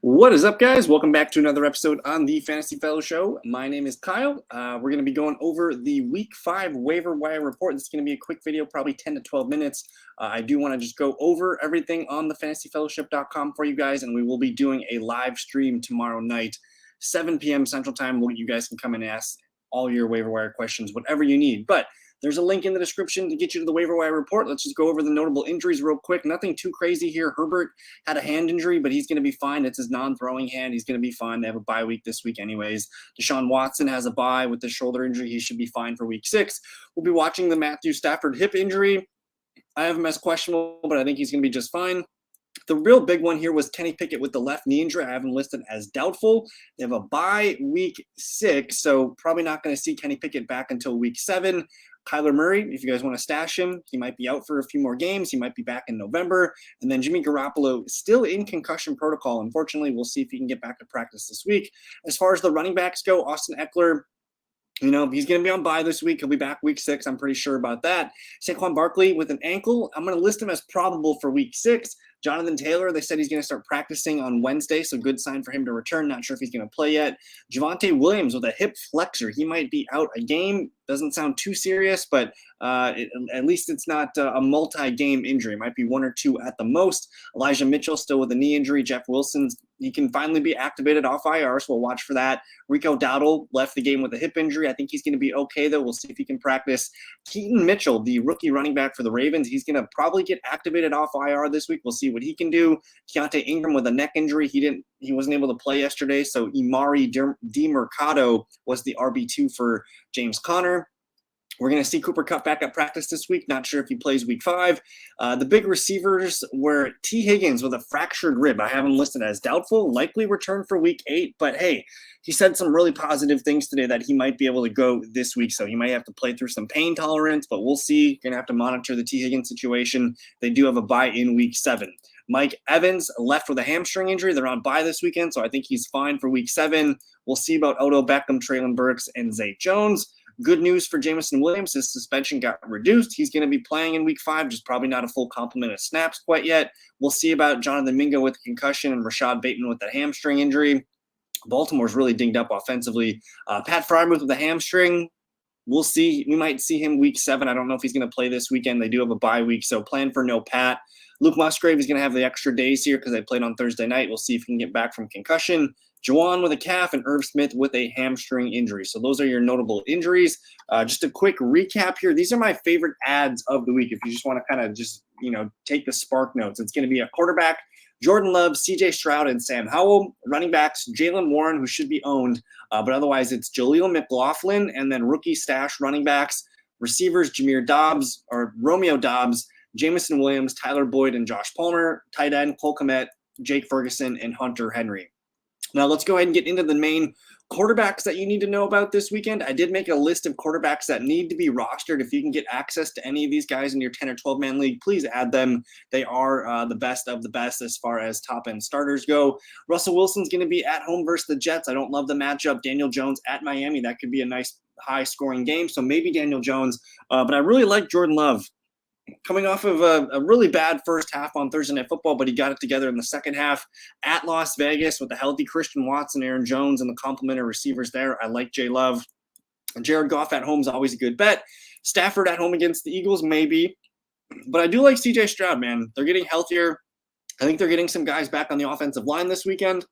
What is up, guys? Welcome back to another episode on the Fantasy Fellow Show. My name is Kyle. We're going to be going over the Week 5 Waiver Wire Report. This is going to be a quick video, probably 10 to 12 minutes. I do want to just go over everything on the fantasyfellowship.com for you guys, and we will be doing a live stream tomorrow night, 7 p.m. Central Time, where you guys can come and ask all your waiver wire questions, whatever you need. But there's a link in the description to get you to the Waiver Wire Report. Let's just go over the notable injuries real quick. Nothing too crazy here. Herbert had a hand injury, but he's going to be fine. It's his non-throwing hand. He's going to be fine. They have a bye week this week anyways. Deshaun Watson has a bye with the shoulder injury. He should be fine for week 6. We'll be watching the Matthew Stafford hip injury. I have him as questionable, but I think he's going to be just fine. The real big one here was Kenny Pickett with the left knee injury. I have him listed as doubtful. They have a bye week 6, so probably not going to see Kenny Pickett back until week 7. Kyler Murray, if you guys want to stash him, he might be out for a few more games. He might be back in November. And then Jimmy Garoppolo still in concussion protocol. Unfortunately, we'll see if he can get back to practice this week. As far as the running backs go, Austin Eckler, he's going to be on bye this week. He'll be back week 6. I'm pretty sure about that. Saquon Barkley with an ankle. I'm going to list him as probable for week 6. Jonathan Taylor, they said he's going to start practicing on Wednesday, so good sign for him to return. Not sure if he's going to play yet. Javonte Williams with a hip flexor. He might be out a game. Doesn't sound too serious, but at least it's not a multi-game injury. It might be 1 or 2 at the most. Elijah Mitchell still with a knee injury. Jeff Wilson's, he can finally be activated off IR, so we'll watch for that. Rico Dowdle left the game with a hip injury. I think he's going to be okay, though. We'll see if he can practice. Keaton Mitchell, the rookie running back for the Ravens, he's going to probably get activated off IR this week. We'll see what he can do. Keontae Ingram with a neck injury. He wasn't able to play yesterday, so Imari DiMercado was the RB2 for James Conner. We're going to see Cooper Kupp back at practice this week. Not sure if he plays week 5. The big receivers were T. Higgins with a fractured rib. I have him listed as doubtful, likely return for week 8. But, hey, he said some really positive things today that he might be able to go this week. So he might have to play through some pain tolerance, but we'll see. You're going to have to monitor the T. Higgins situation. They do have a bye in week 7. Mike Evans left with a hamstring injury. They're on bye this weekend, so I think he's fine for week 7. We'll see about Odell Beckham, Traylon Burks, and Zay Jones. Good news for Jameson Williams. His suspension got reduced. He's going to be playing in week 5, just probably not a full complement of snaps quite yet. We'll see about Jonathan Mingo with a concussion and Rashad Bateman with a hamstring injury. Baltimore's really dinged up offensively. Pat Freiermuth with a hamstring. We'll see. We might see him week 7. I don't know if he's going to play this weekend. They do have a bye week, so plan for no Pat. Luke Musgrave is going to have the extra days here because they played on Thursday night. We'll see if he can get back from concussion. Juwan with a calf and Irv Smith with a hamstring injury. So those are your notable injuries. Just a quick recap here. These are my favorite ads of the week. If you just want to kind of just, take the spark notes, it's going to be a quarterback, Jordan Love, CJ Stroud, and Sam Howell. Running backs, Jaylen Warren, who should be owned. But otherwise, it's Jaleel McLaughlin and then rookie stash running backs. Receivers, Romeo Dobbs, Jameson Williams, Tyler Boyd, and Josh Palmer. Tight end, Cole Kmet, Jake Ferguson, and Hunter Henry. Now let's go ahead and get into the main quarterbacks that you need to know about this weekend. I did make a list of quarterbacks that need to be rostered. If you can get access to any of these guys in your 10 or 12-man league, please add them. They are the best of the best as far as top-end starters go. Russell Wilson's going to be at home versus the Jets. I don't love the matchup. Daniel Jones at Miami. That could be a nice high-scoring game, so maybe Daniel Jones. But I really like Jordan Love. Coming off of a really bad first half on Thursday Night Football, but he got it together in the second half at Las Vegas with the healthy Christian Watson, Aaron Jones, and the complementary receivers there. I like Jay Love. Jared Goff at home is always a good bet. Stafford at home against the Eagles, maybe. But I do like CJ Stroud, man. They're getting healthier. I think they're getting some guys back on the offensive line this weekend.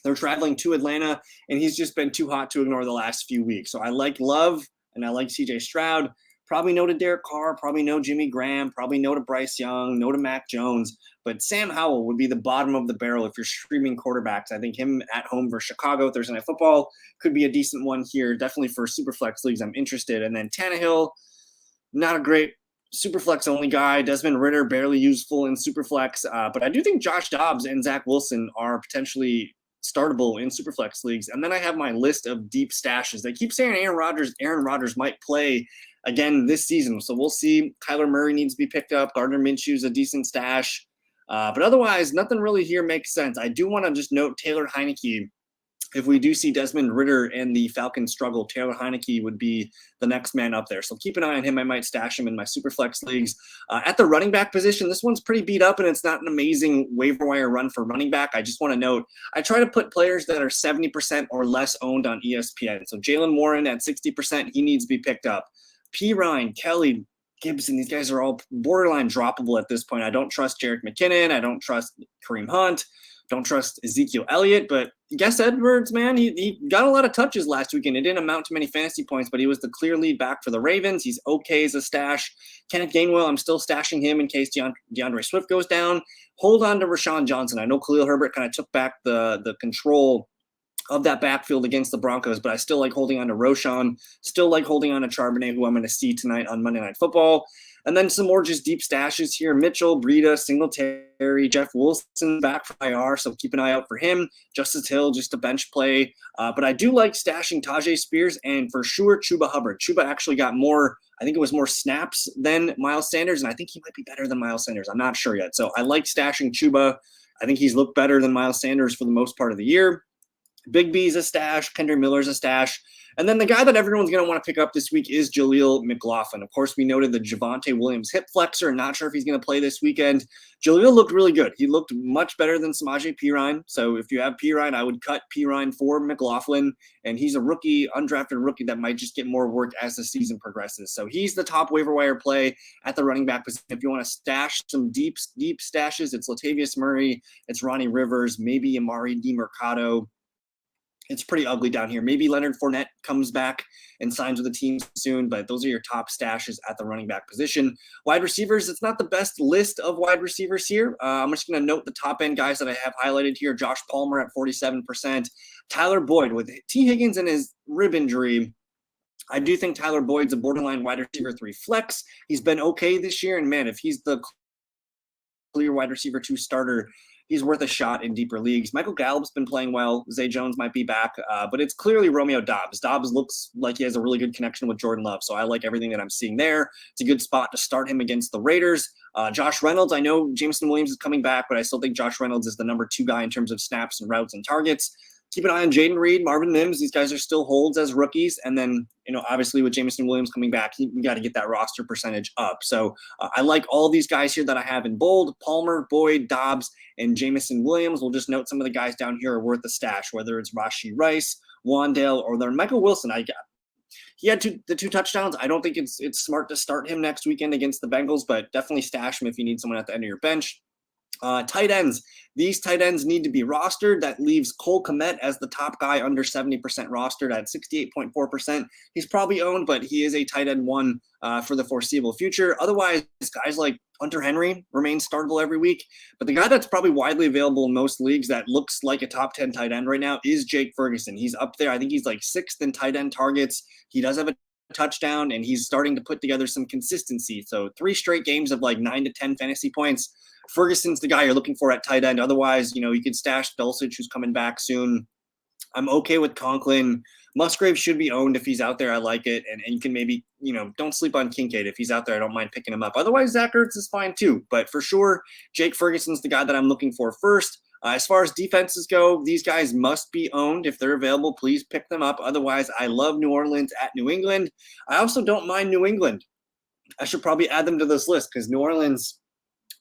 They're traveling to Atlanta, and he's just been too hot to ignore the last few weeks. So I like Love, and I like CJ Stroud. Probably no to Derek Carr, probably no Jimmy Graham, probably no to Bryce Young, no to Mac Jones. But Sam Howell would be the bottom of the barrel if you're streaming quarterbacks. I think him at home versus Chicago Thursday Night Football could be a decent one here. Definitely for Superflex leagues, I'm interested. And then Tannehill, not a great Superflex only guy. Desmond Ridder, barely useful in Superflex. But I do think Josh Dobbs and Zach Wilson are potentially startable in Superflex leagues. And then I have my list of deep stashes. They keep saying Aaron Rodgers might play again this season. So we'll see. Kyler Murray needs to be picked up. Gardner Minshew's a decent stash. But otherwise, nothing really here makes sense. I do want to just note Taylor Heineke if we do see Desmond Ridder and the Falcons struggle, Taylor Heineke would be the next man up there. So keep an eye on him. I might stash him in my Superflex leagues. At the running back position, this one's pretty beat up, and it's not an amazing waiver wire run for running back. I just want to note, I try to put players that are 70% or less owned on ESPN. So Jalen Warren at 60%, he needs to be picked up. P. Ryan, Kelly, Gibson, these guys are all borderline droppable at this point. I don't trust Jerick McKinnon. I don't trust Kareem Hunt. Don't trust Ezekiel Elliott, but Gus Edwards, man, he got a lot of touches last weekend. It didn't amount to many fantasy points, but he was the clear lead back for the Ravens. He's okay as a stash. Kenneth Gainwell, I'm still stashing him in case DeAndre Swift goes down. Hold on to Rashawn Johnson. I know Khalil Herbert kind of took back the control of that backfield against the Broncos, but I still like holding on to Roschon, still like holding on to Charbonnet, who I'm going to see tonight on Monday Night Football. And then some more just deep stashes here. Mitchell, Breida, Singletary, Jeff Wilson back from IR, so keep an eye out for him. Justice Hill, just a bench play. But I do like stashing Tajay Spears and for sure Chuba Hubbard. Chuba actually got more, I think it was more snaps than Miles Sanders, and I think he might be better than Miles Sanders. I'm not sure yet. So I like stashing Chuba. I think he's looked better than Miles Sanders for the most part of the year. Big B's a stash. Kendra Miller's a stash. And then the guy that everyone's going to want to pick up this week is Jaleel McLaughlin. Of course, we noted the Javonte Williams hip flexor. Not sure if he's going to play this weekend. Jaleel looked really good. He looked much better than Samaje Perine. So if you have Perine, I would cut Perine for McLaughlin. And he's a rookie, undrafted rookie that might just get more work as the season progresses. So he's the top waiver wire play at the running back position. If you want to stash some deep stashes, it's Latavius Murray, it's Ronnie Rivers, maybe Amari DiMercado. It's pretty ugly down here. Maybe Leonard Fournette comes back and signs with the team soon, but those are your top stashes at the running back position. Wide receivers, it's not the best list of wide receivers here. I'm just going to note the top end guys that I have highlighted here. Josh Palmer at 47%. Tyler Boyd with T. Higgins and his rib injury. I do think Tyler Boyd's a borderline wide receiver 3 flex. He's been okay this year, and man, if he's the clear wide receiver 2 starter, he's worth a shot in deeper leagues. Michael Gallup's been playing well. Zay Jones might be back, but it's clearly Romeo Doubs. Doubs looks like he has a really good connection with Jordan Love, so I like everything that I'm seeing there. It's a good spot to start him against the Raiders. Josh Reynolds, I know Jameson Williams is coming back, but I still think Josh Reynolds is the number 2 guy in terms of snaps and routes and targets. Keep an eye on Jaden Reed, Marvin Mims. These guys are still holds as rookies. And then, obviously with Jameson Williams coming back, you got to get that roster percentage up. So I like all these guys here that I have in bold: Palmer, Boyd, Dobbs, and Jameson Williams. We'll just note some of the guys down here are worth a stash, whether it's Rashee Rice, Wandale, or then Michael Wilson. He had the 2 touchdowns. I don't think it's smart to start him next weekend against the Bengals, but definitely stash him if you need someone at the end of your bench. Tight ends. These tight ends need to be rostered. That leaves Cole Kmet as the top guy under 70% rostered at 68.4%. He's probably owned, but he is a tight end 1 for the foreseeable future. Otherwise, guys like Hunter Henry remain startable every week. But the guy that's probably widely available in most leagues that looks like a top 10 tight end right now is Jake Ferguson. He's up there. I think he's like 6th in tight end targets. He does have a touchdown, and he's starting to put together some consistency. So 3 straight games of like 9 to 10 fantasy points. Ferguson's the guy you're looking for at tight end. Otherwise, you could stash Dulcich, who's coming back soon. I'm okay with Conklin. Musgrave should be owned if he's out there. I like it. And you can maybe, don't sleep on Kincaid. If he's out there, I don't mind picking him up. Otherwise, Zach Ertz is fine too. But for sure, Jake Ferguson's the guy that I'm looking for first. As far as defenses go, these guys must be owned. If they're available, please pick them up. Otherwise, I love New Orleans at New England. I also don't mind New England. I should probably add them to this list because New Orleans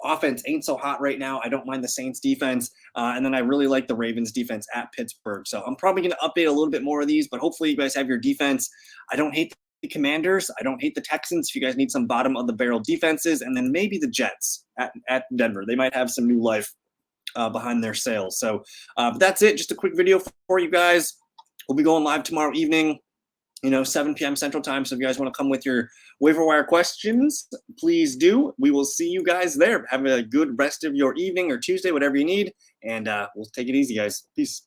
offense ain't so hot right now. I don't mind the Saints defense. And then I really like the Ravens defense at Pittsburgh. So I'm probably going to update a little bit more of these, but hopefully you guys have your defense. I don't hate the Commanders. I don't hate the Texans if you guys need some bottom of the barrel defenses. And then maybe the Jets at Denver. They might have some new life behind their sails. So but that's it. Just a quick video for you guys. We'll be going live tomorrow evening. 7 p.m. Central Time. So if you guys want to come with your waiver wire questions, please do. We will see you guys there. Have a good rest of your evening or Tuesday, whatever you need. And we'll take it easy, guys. Peace.